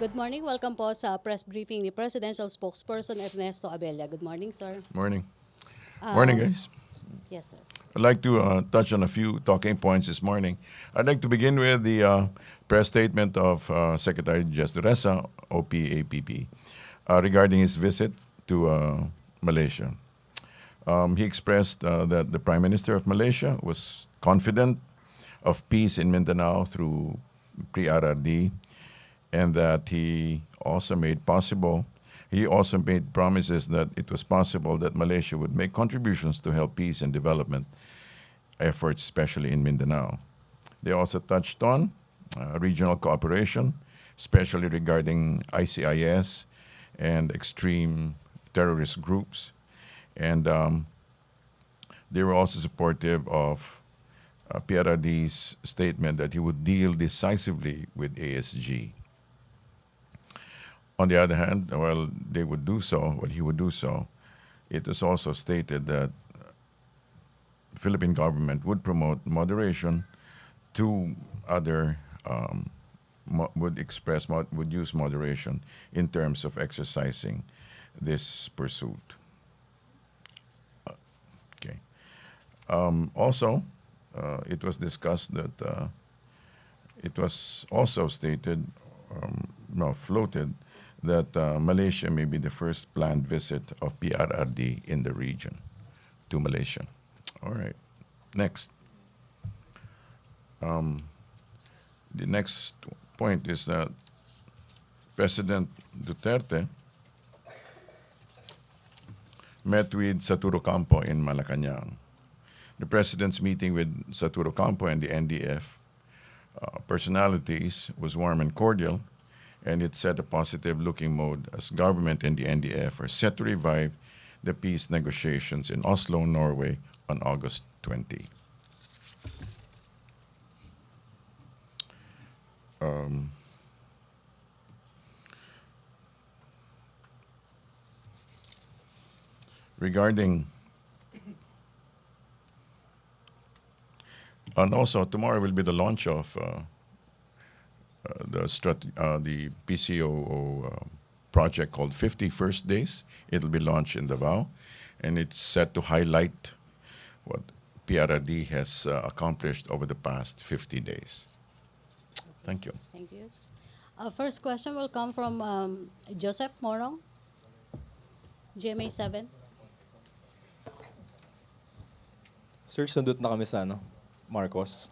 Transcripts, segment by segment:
Good morning. Welcome po sa press briefing ni Presidential Spokesperson Ernesto Abella. Good morning, sir. Morning. Morning, guys. Yes, sir. I'd like to touch on a few talking points this morning. I'd like to begin with the press statement of Secretary Jesuresa, OPAPP, regarding his visit to Malaysia. He expressed that the Prime Minister of Malaysia was confident of peace in Mindanao through pre-RRD, and that he also made promises that it was possible that Malaysia would make contributions to help peace and development efforts, especially in Mindanao. They also touched on regional cooperation, especially regarding ICIS and extreme terrorist groups. And they were also supportive of PRRD's statement that he would deal decisively with ASG. On the other hand, while he would do so, it was also stated that Philippine government would promote moderation to other would use moderation in terms of exercising this pursuit. Okay. Also, it was discussed that it was also floated that Malaysia may be the first planned visit of PRRD in the region to Malaysia. All right. Next. The next point is that President Duterte met with Saturo Campo in Malacanang. The president's meeting with Saturo Campo and the NDF personalities was warm and cordial, and it set a positive-looking mode as government and the NDF are set to revive the peace negotiations in Oslo, Norway on August 20. And also tomorrow will be the launch of the PCOO project called 50 First Days. It'll be launched in Davao, and it's set to highlight what PRRD has accomplished over the past 50 days. Thank you. Thank you. First question will come from Joseph Morong, GMA 7. Sir, sundot na kami sa Marcos.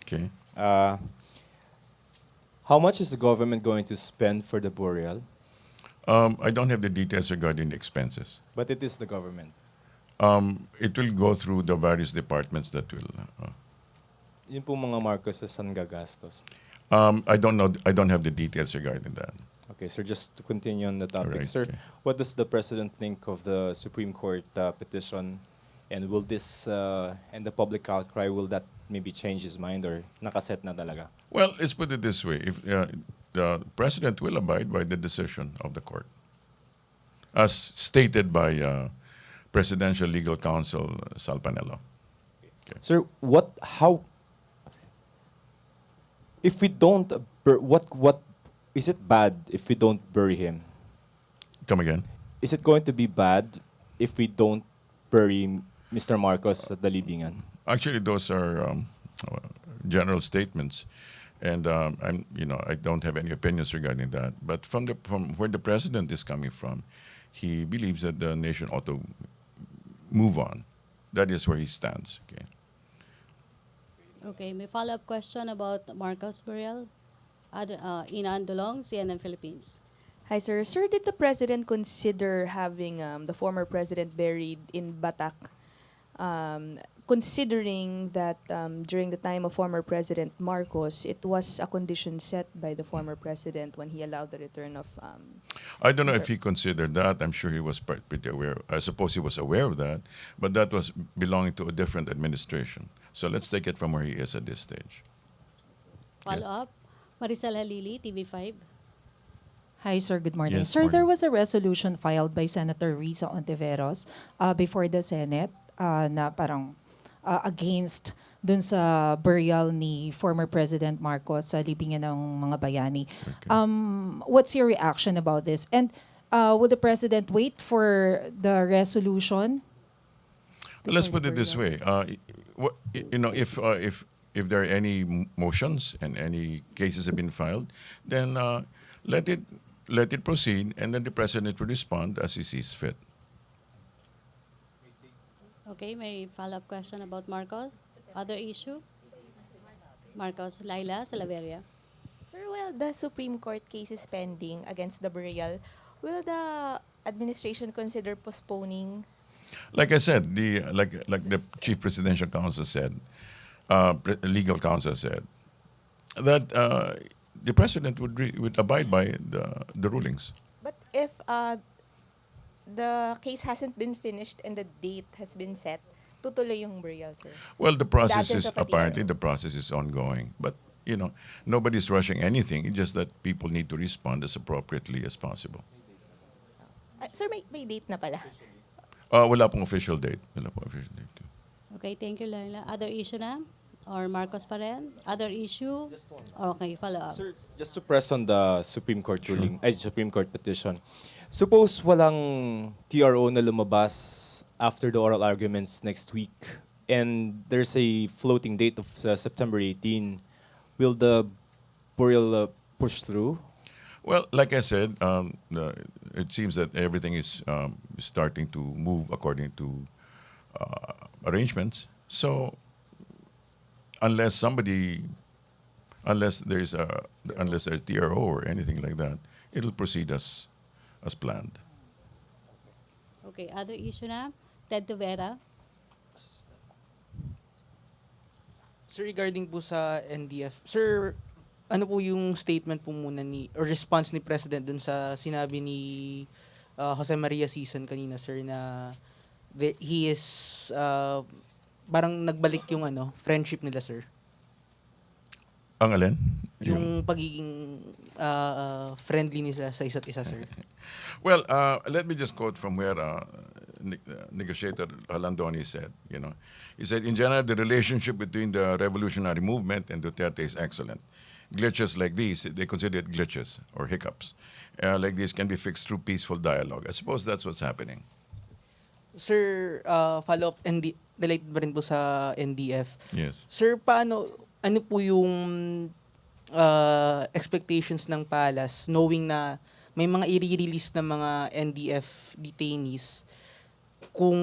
Okay. How much is the government going to spend for the Boreal? I don't have the details regarding the expenses. But it is the government. It will go through the various departments that will. Yun po mga Marcos sa saan gagastos. I don't know. I don't have the details regarding that. Okay, sir, just to continue on the topic. Alright, Sir, okay. what does the President think of the Supreme Court petition? And will this, and the public outcry, will that maybe change his mind or nakaset na talaga? Well, let's put it this way: if the president will abide by the decision of the court, as stated by Presidential Legal Counsel Salpanello. Sir, if we don't, what is it bad if we don't bury him? Come again? Is it going to be bad if we don't bury Mr. Marcos at the Libingan? Actually, those are general statements, and I don't have any opinions regarding that. But from where the president is coming from, he believes that the nation ought to move on. That is where he stands. Okay. Okay, may follow-up question about Marcos Boreal. Ina Andolong, CNN Philippines. Hi, sir. Sir, did the president consider having the former president buried in Batak, considering that during the time of former President Marcos, it was a condition set by the former president when he allowed the return of... I don't know if he considered that. I'm sure he was pretty aware. I suppose he was aware of that, but that was belonging to a different administration. So let's take it from where he is at this stage. Follow-up, Maricel Halili, TV5. Hi, sir. Good morning. Yes, Sir, morning. there was a resolution filed by Senator Risa Ontiveros before the Senate na parang against dun sa burial ni former President Marcos sa libingan ng mga bayani. Okay. What's your reaction about this? And will the President wait for the resolution? Well, let's before put the it this burial? way. If there are any motions and any cases have been filed, then let it proceed, and then the president will respond as he sees fit. Okay, may follow-up question about Marcos? Other issue? Marcos, Laila, Salaveria. Sir, well, the Supreme Court case is pending against the Boreal. Will the administration consider postponing? Like I said, like the chief presidential counsel said, legal counsel said, that the president would abide by the rulings. But if the case hasn't been finished and the date has been set, tutuloy yung Boreal, sir. Well, the process absence is of a apparently TRO. the process is ongoing, but nobody's rushing anything. It's just that people need to respond as appropriately as possible. Sir, may date na pala. Wala pong official date. Wala pong official date. Okay, thank you, Laila. Other issue na? Or Marcos pa rin? Other issue? Okay, follow-up. Sir, just to press on the Supreme Court ruling, Supreme Court petition. Suppose walang TRO na lumabas after the oral arguments next week, and there's a floating date of September 18. Will the Boreal push through? Well, like I said, it seems that everything is starting to move according to arrangements. So, unless there's TRO or anything like that, it'll proceed as planned. Okay, other issue na? Ted Tuvera. Sir, regarding po sa NDF, sir, ano po yung statement po muna or response ni President dun sa sinabi ni Jose Maria Sison kanina, sir, na he is parang nagbalik yung friendship nila, sir? Ang alin? Yung pagiging friendly nila sa isa't isa, sir. Well, let me just quote from where negotiator Halandoni said. He said, in general, the relationship between the revolutionary movement and Duterte is excellent. Glitches like these, they consider it glitches or hiccups, like these can be fixed through peaceful dialogue. I suppose that's what's happening. Sir, follow-up, related ba rin po sa NDF? Yes. Sir, ano po yung expectations ng Palace knowing na may mga i-release na mga NDF detainees, kung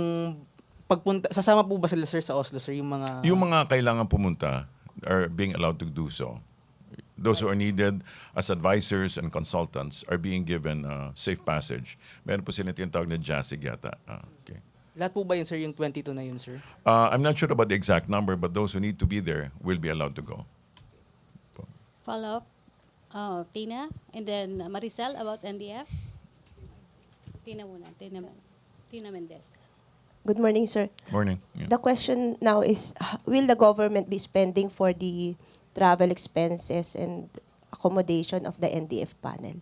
sasama po ba sila, sir, sa Oslo, sir, yung mga kailangan pumunta are being allowed to do so. Those who are needed as advisors and consultants are being given safe passage. Meron po sila tinatawag na JASIG yata. Okay. lahat po ba yun, sir, yung 22 na yun, sir? I'm not sure about the exact number, but those who need to be there will be allowed to go. Follow-up. Tina, and then Maricel about NDF. Tina muna. Tina Mendez. Good morning, sir. Morning. Yeah. The question now is, will the government be spending for the travel expenses and accommodation of the NDF panel?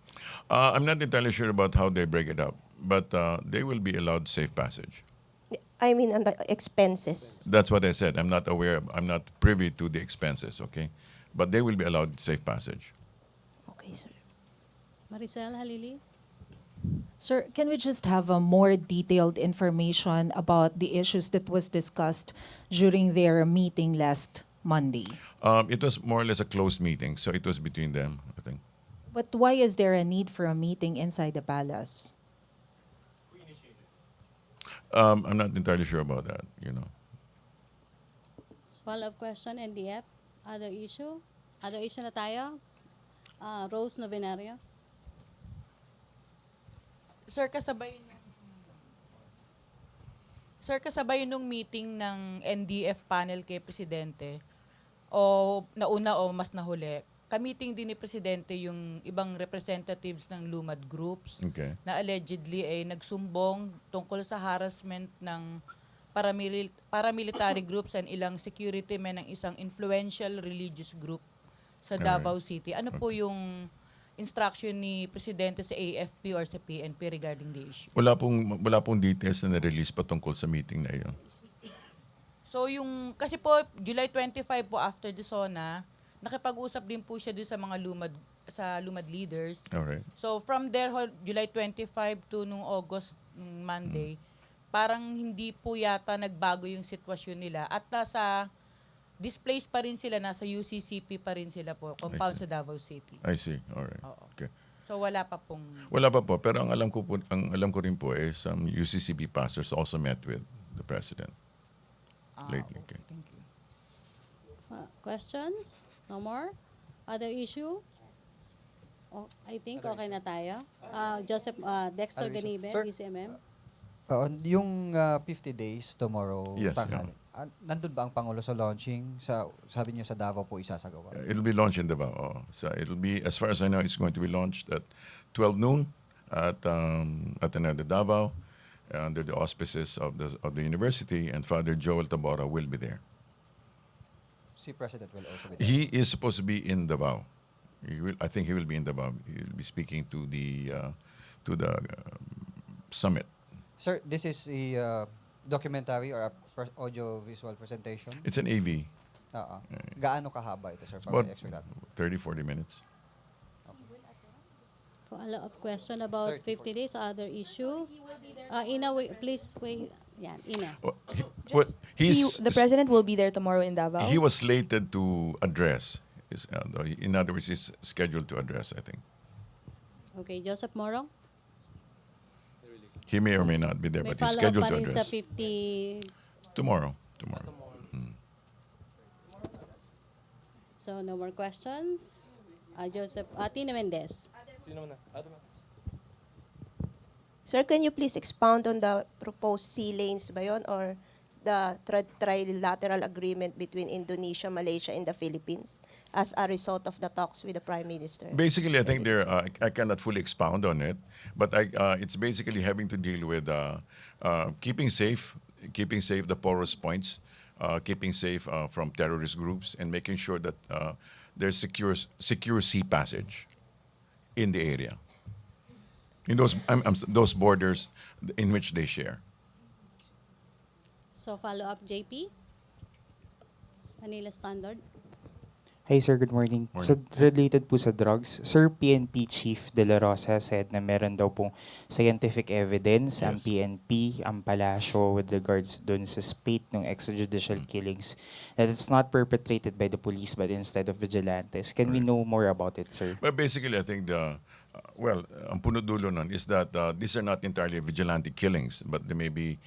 I'm not entirely sure about how they break it up, but they will be allowed safe passage. I mean, on the expenses. That's what I said. I'm not privy to the expenses, okay? But they will be allowed safe passage. Okay, sir. Maricel Halili. Sir, can we just have a more detailed information about the issues that was discussed during their meeting last Monday? It was more or less a closed meeting, so it was between them, I think. But why is there a need for a meeting inside the palace? I'm not entirely sure about that, Follow-up question, NDF. Other issue? Other issue na tayo? Rose Novenario. Sir, kasabay nung meeting ng NDF panel kay Presidente, o nauna o mas nahuli, kamiting din ni Presidente yung ibang representatives ng Lumad groups Okay. na allegedly ay nagsumbong tungkol sa harassment ng paramilitary groups and ilang security men ng isang influential religious group sa Davao City. Ano po yung instruction ni Presidente sa AFP or sa PNP regarding the issue? Wala pong details na na-release patungkol sa meeting na iyon. So kasi po, July 25 po after the SONA, nakipag-usap din po siya doon sa mga lumad leaders. Alright. So from there, July 25 to nung August, nung Monday, parang hindi po yata nagbago yung sitwasyon nila. At nasa displaced pa rin sila, nasa UCCP pa rin sila po, compound sa Davao City. I see. Alright. Oo. Okay. So wala pa pong... Wala pa po, pero ang alam ko rin po some UCCB pastors also met with the president lately. Okay. Thank you. Questions? No more? Other issue? Oh, I think okay na tayo. Joseph, Dexter Other issue. Ganibe, Sir, DCMM. Yung 50 days tomorrow, Yes, tanghali, nandun ba ang Pangulo sa launching? Sabi niyo sa Davao po isasagawa. It'll be launched in Davao. So it'll be, as far as I know, it's going to be launched at 12 noon at another Davao under the auspices of the university, and Father Joel Tabora will be there. Si President will also be there. He is supposed to be in Davao. I think he will be in Davao. He will be speaking to the summit. Sir, this is a documentary or a audio-visual presentation? It's an AV. Oo. Gaano kahaba ito, sir? It's about Para expect natin? 30-40 minutes. Follow-up question about 30, 50 days, other issue. Ina, please wait. Yan, Ina. The president will be there tomorrow in Davao. He was slated to address. In other words, he's scheduled to address, I think. Okay, Joseph Morong. He may or may not be there, May but he's follow-up scheduled pa to rin sa address. 50. Tomorrow. So, no more questions. Joseph, Tina Mendez. Sir, can you please expound on the proposed sea lanes ba yun, or the trilateral agreement between Indonesia, Malaysia, and the Philippines as a result of the talks with the Prime Minister? Basically, I think I cannot fully expound on it, but it's basically having to deal with keeping safe the porous points, keeping safe from terrorist groups, and making sure that there's secure sea passage in the area, in those borders in which they share. So, follow-up, JP. Manila Standard. Hi sir, good morning. Morning. So related po sa drugs, Sir PNP Chief De La Rosa said na meron daw pong scientific evidence ang Yes. PNP, ang palasyo with regards dun sa spate ng extrajudicial killings, that it's not perpetrated by the police but instead of vigilantes. Can we know more about it, sir? But basically, I think ang punot-dulo nun is that these are not entirely vigilante killings, but they may be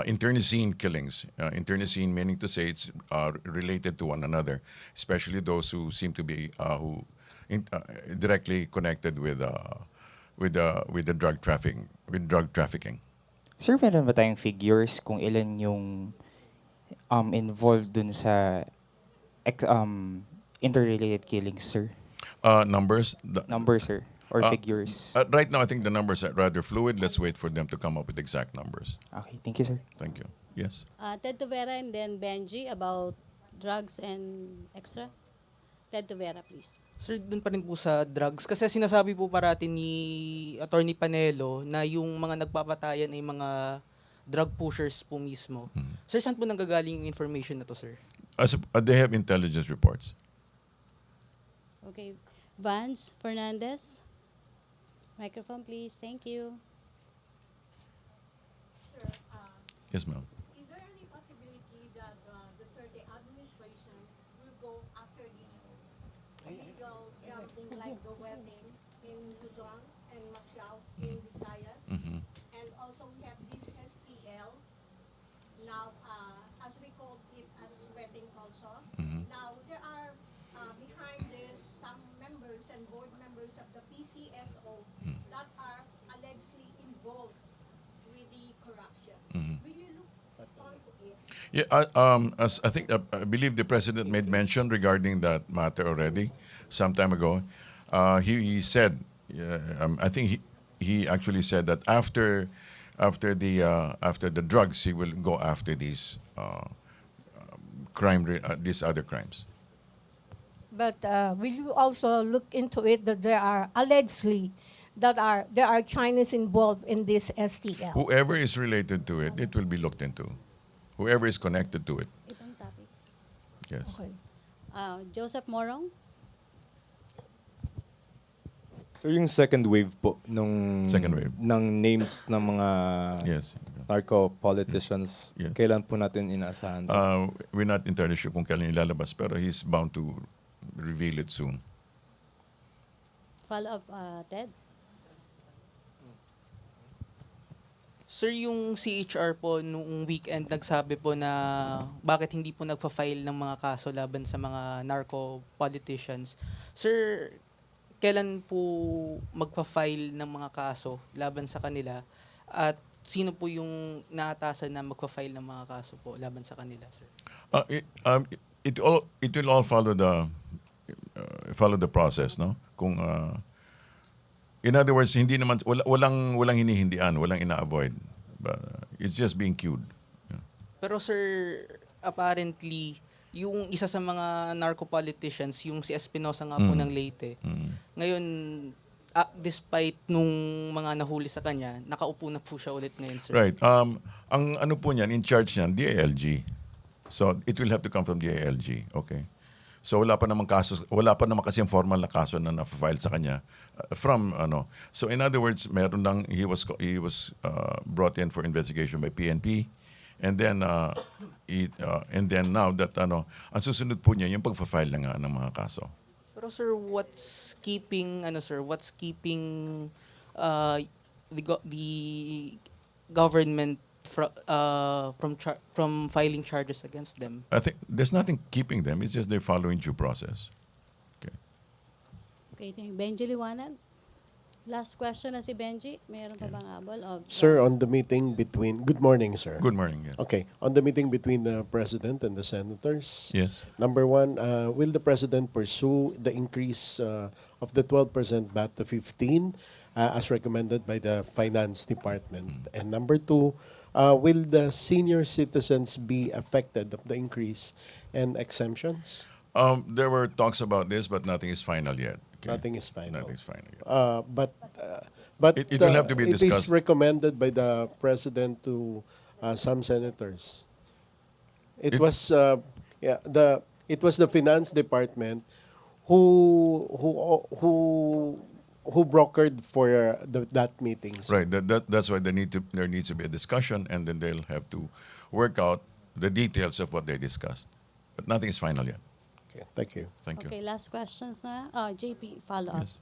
internecine killings. Internecine meaning to say it's related to one another, especially those who seem to be directly connected with the drug trafficking. Sir, meron ba tayong figures kung ilan yung involved dun sa interrelated killings, sir? Numbers. Number, sir, or Uh, figures? Right now, I think the numbers are rather fluid. Let's wait for them to come up with exact numbers. Okay, thank you, sir. Thank you. Yes. Ted Tuvera and then Benji about drugs and extra. Ted Tuvera, please. Sir, dun pa rin po sa drugs. Kasi sinasabi po parati ni Attorney Panelo na yung mga nagpapatayan ay mga drug pushers po mismo. Sir, saan po nanggagaling yung information na to, sir? They have intelligence reports. Okay. Vance Fernandez. Microphone, please. Thank you. Yes, ma'am. Is there any possibility that the Duterte administration will go after the illegal gambling like the wedding in Luzon and Macau in Visayas? Mhm. And also we have this STL, now as we call it as wedding also. Mhm. Now there are behind this some members and board members of the PCSO that are allegedly involved with the corruption. Will you look onto it? Yeah, as I think I believe the president made mention regarding that matter already some time ago. He said, I think he actually said that after the drugs, he will go after these these other crimes. But will you also look into it that there are allegedly there are Chinese involved in this STL? Whoever is related to it, it will be looked into. Whoever is connected to it, Yes. Okay. Joseph Morong? So yung second wave po Second wave. ng names ng mga Yes. narco politicians, Yes. kailan po natin inaasahan? We're not entirely sure kung kailan ilalabas, pero he's bound to reveal it soon. Follow-up, Ted? Sir, yung CHR po noong weekend nagsabi po na bakit hindi po nagfa-file ng mga kaso laban sa mga narco politicians. Sir, kailan po magfa-file ng mga kaso laban sa kanila at sino po yung naatasan na magfa-file ng mga kaso po laban sa kanila, sir? It will all follow the process, no? Kung in other words, hindi naman walang hinihindian, walang ina-avoid. But it's just being queued. Yeah. Pero sir, apparently, yung isa sa mga narco politicians, yung si Espinosa nga po ng Leyte, ngayon, despite nung mga nahuli sa kanya, nakaupo na po siya ulit ngayon, sir. Right. Ang ano po niyan, in charge niyan, DILG. So it will have to come from DILG. Okay. So wala pa naman kasi yung formal na kaso na na-file sa kanya from ano. So in other words, meron lang he was brought in for investigation by PNP, and then now that ang susunod po niya yung pagfa-file na nga ng mga kaso. Pero sir, what's keeping the government from filing charges against them? I think there's nothing keeping them. It's just they're following due process. Okay. Okay, thank you. Benji Liwanag? Last question na si Benji. Meron pa bang habol? Sir, on the meeting between... Good morning, sir. Good morning. Yeah. Okay. On the meeting between the President and the Senators, Yes. number one, will the President pursue the increase of the 12% VAT to 15 as recommended by the Finance Department? And number two, will the senior citizens be affected of the increase and exemptions? There were talks about this, but nothing is final yet. Okay. Nothing is final. Nothing is final yet. But It will have to be it discussed. is recommended by the President to some senators. It was the Finance Department who brokered for that meetings. Right. That's why there needs to be a discussion, and then they'll have to work out the details of what they discussed. But nothing is final yet. Okay, thank you. Thank you. Okay, last questions na. JP, follow-up. Yes.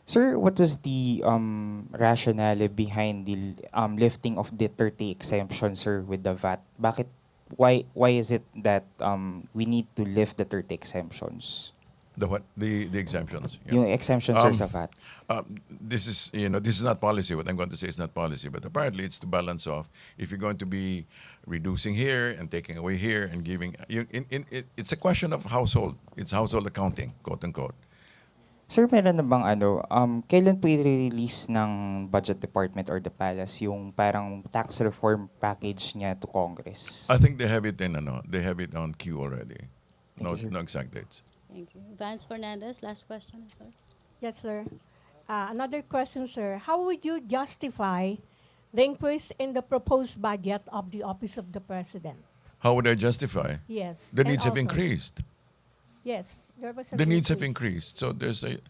Sir, what was the rationale behind the lifting of the 30 exemption, sir, with the VAT? Why is it that we need to lift the 30 exemptions? The what? The exemptions. Yeah. Yung exemptions, sir, sa VAT. This is not policy. What I'm going to say is not policy, but apparently it's to balance off. If you're going to be reducing here and taking away here and giving, it's a question of household. It's household accounting, quote unquote. Sir, meron na bang kailan po i-release ng Budget Department or the Palace yung parang tax reform package niya to Congress? I think they have it on queue already. Thank you, sir. No exact dates. Thank you. Vance Fernandez, last question, sir. Yes, sir. Another question, sir. How would you justify the increase in the proposed budget of the Office of the President? How would I justify? Yes. The and needs have also- increased. Yes, there was an The needs have increase. increased. So there's a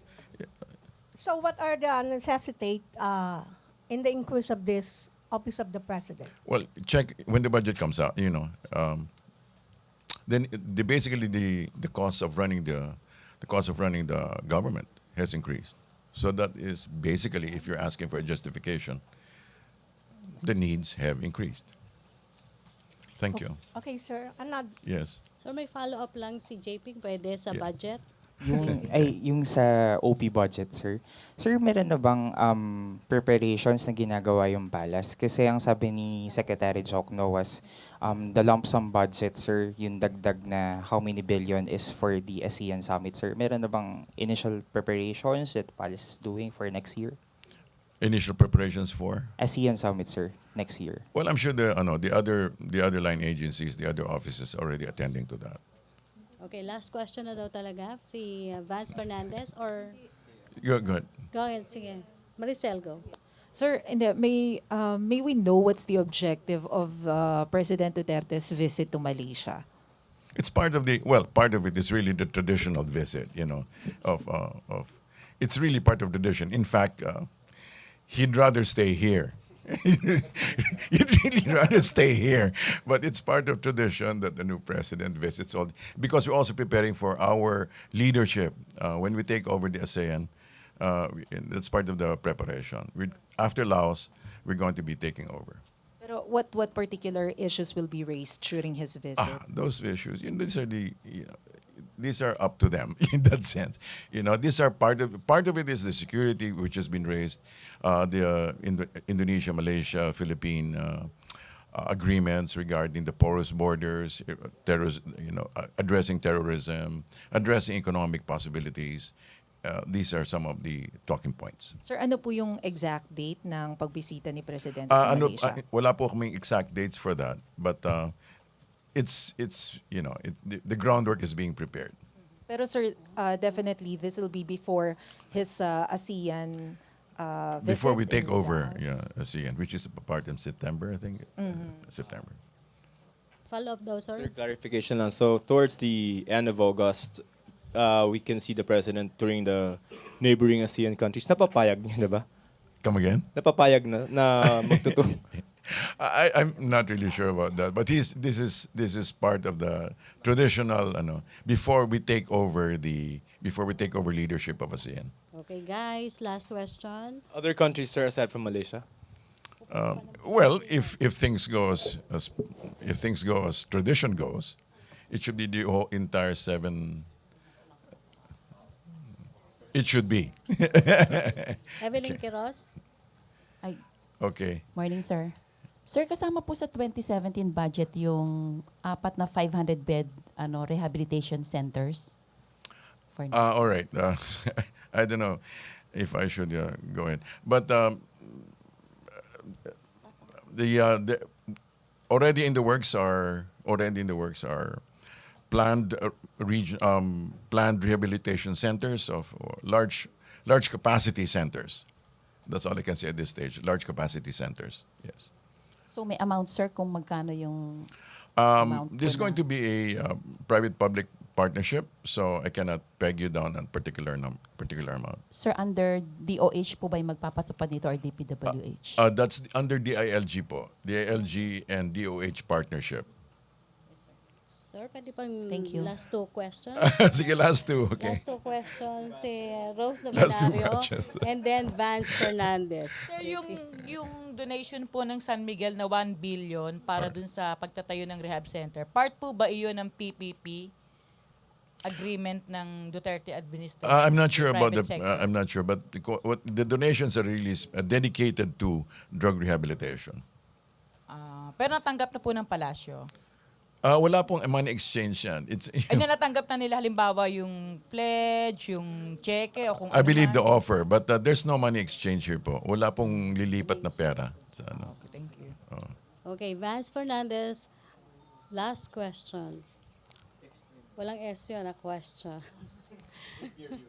So what are the necessitate in the increase of this Office of the President? well, check when the budget comes out. Then basically the cost of running the government has increased. So that is basically, if you're asking for a justification, the needs have increased. Thank you. Okay, sir. Another. Yes. Sir, may follow-up lang si JP. Pwede sa Yeah. budget? Yung sa OP budget, sir. Sir, meron na bang preparations na ginagawa yung Palace? Kasi ang sabi ni Secretary Jokno was the lump sum budget, sir, yung dagdag na how many billion is for the ASEAN Summit, sir. Meron na bang initial preparations that Palace is doing for next year? Initial preparations for? ASEAN Summit, sir, next year. Well, I'm sure the other line agencies, the other offices are already attending to that. Okay, last question na daw talaga. Si Vance Fernandez or... Go ahead. Go ahead, sige. Maricel, go. Sir, may we know what's the objective of President Duterte's visit to Malaysia? It's part of the part of it is really the traditional visit, of it's really part of tradition. In fact, he'd rather stay here. He'd really rather stay here, but it's part of tradition that the new president visits all because we're also preparing for our leadership when we take over the ASEAN. That's part of the preparation. After Laos, we're going to be taking over. Pero what particular issues will be raised during his visit? Those issues, these are up to them in that sense. These are part of it is the security which has been raised, Indonesia, Malaysia, Philippine agreements regarding the porous borders, addressing terrorism, addressing economic possibilities. These are some of the talking points. Sir, ano po yung exact date ng pagbisita ni Presidente sa Malaysia? Wala po kaming exact dates for that, but the groundwork is being prepared. Pero sir, definitely this will be before his ASEAN visit. Before we take in over, Laos. ASEAN, which is part in September, I think. September. Follow up daw, sir. Sir, clarification lang. So, towards the end of August, we can see the president touring the neighboring ASEAN countries. Napapayag niya na ba? Come again? Napapayag na magtutung. I'm not really sure about that, but this is part of the traditional before we take over leadership of ASEAN. Okay, guys, last question. Other countries, sir, aside from Malaysia? Well, if things go as tradition goes, it should be the whole entire 7. It should be. Evelyn Quiroz. Ay, Okay. morning, sir. Sir, kasama po sa 2017 budget yung 4 na 500-bed rehabilitation centers? For All right. I don't know if I should go ahead, but the already in the works are planned planned rehabilitation centers of large capacity centers. That's all I can say at this stage. Large capacity centers. Yes. So may amount, sir, kung magkano yung amount? This is po going to be a private-public partnership, so I cannot peg you down on particular amount. Sir, under DOH po ba yung magpapatupad nito or DPWH? That's under DILG po. DILG and DOH partnership. Sir, pwede pang Thank you. last 2 questions? Sige, last 2. Okay. Last 2 questions, si Rose Last two Novenario questions. and then Vance Fernandez. Sir, yung donation po ng San Miguel na 1 billion para dun sa pagtatayo ng rehab center, part po ba iyon ng PPP agreement ng Duterte administration? I'm not sure sa about private sector? I'm not sure, but the donations are really dedicated to drug rehabilitation. Pero natanggap na po ng palasyo. Wala pong money exchange yan. It's Ay, na natanggap na nila halimbawa yung pledge, yung cheque, o kung I ano believe man. the offer, but there's no money exchange here po. Wala pong lilipat na pera. Sa ano. Okay, thank you. Okay, Vance Fernandez, last question. Walang S yun, a question.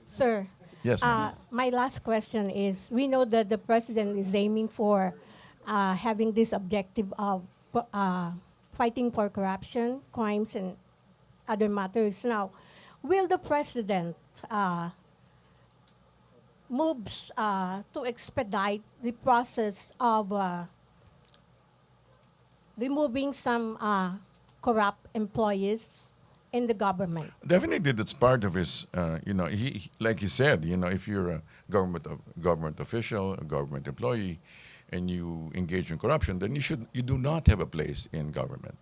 Sir, Yes, ma'am. my last question is, we know that the president is aiming for having this objective of fighting for corruption, crimes, and other matters. Now, will the president moves to expedite the process of removing some corrupt employees in the government? Definitely, that's part of his. He like he said, if you're a government official, a government employee, and you engage in corruption, then you do not have a place in government.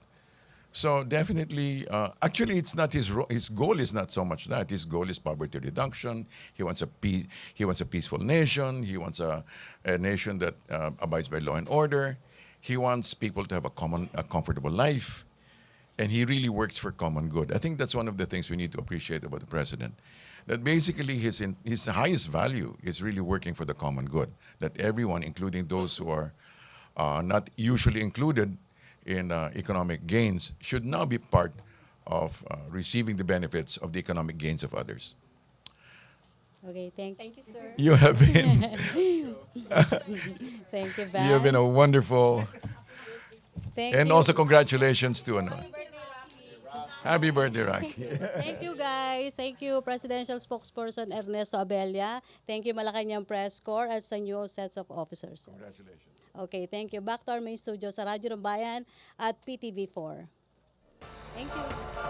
So definitely, actually, it's not his goal is not so much that. His goal is poverty reduction. He wants a peaceful nation. He wants a nation that abides by law and order. He wants people to have a comfortable life. And he really works for common good. I think that's one of the things we need to appreciate about the president. That basically his highest value is really working for the common good. That everyone, including those who are not usually included in economic gains, should now be part of receiving the benefits of the economic gains of others. Okay, thank Thank you, sir. You have been Thank you, you have been a wonderful, Thank and you. also congratulations to Happy birthday, Rocky. Thank you guys. Thank you Presidential Spokesperson Ernesto Abella. Thank you Malacanang Press Corps at sa new sets of officers. Congratulations. Okay, thank you. Back to our main studio sa Radyo ng Bayan at PTV4. Thank you.